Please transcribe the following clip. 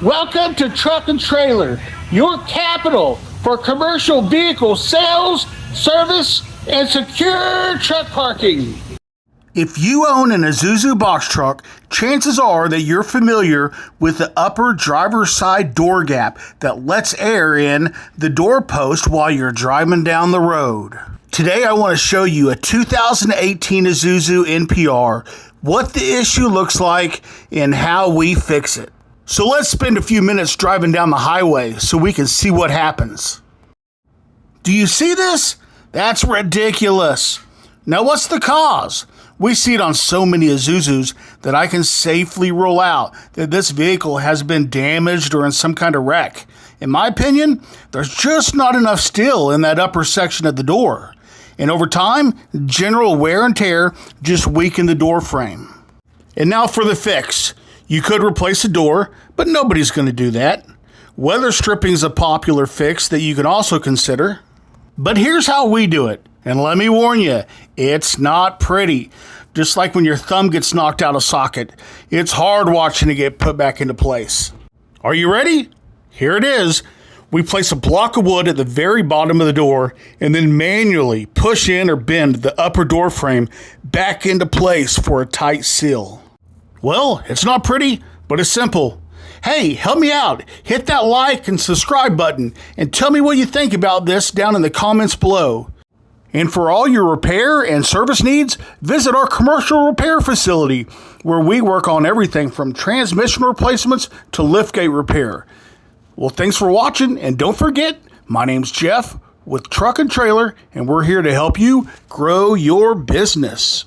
Welcome to Truck and Trailer, your capital for commercial vehicle sales, service, and secure truck parking. If you own an ISUZU box truck, chances are that you're familiar with the upper driver's side door gap that lets air in the door post while you're driving down the road. Today I want to show you a 2018 ISUZU NPR, what the issue looks like, and how we fix it. So let's spend a few minutes driving down the highway so we can see what happens. Do you see this? That's ridiculous. Now what's the cause? We see it on so many ISUZUs that I can safely rule out that this vehicle has been damaged or in some kind of wreck. In my opinion, there's just not enough steel in that upper section of the door. And over time, general wear and tear just weaken the door frame. And now for the fix. You could replace the door, but nobody's going to do that. Weather stripping is a popular fix that you can also consider. But here's how we do it. And let me warn you, it's not pretty. Just like when your thumb gets knocked out of socket, it's hard watching it get put back into place. Are you ready? Here it is. We place a block of wood at the very bottom of the door and then manually push in or bend the upper door frame back into place for a tight seal. Well, it's not pretty, but it's simple. Hey, help me out. Hit that like and subscribe button and tell me what you think about this down in the comments below. And for all your repair and service needs, visit our commercial repair facility where we work on everything from transmission replacements to liftgate repair. Well, thanks for watching, and don't forget, my name's Jeff with Truck and Trailer, and we're here to help you grow your business.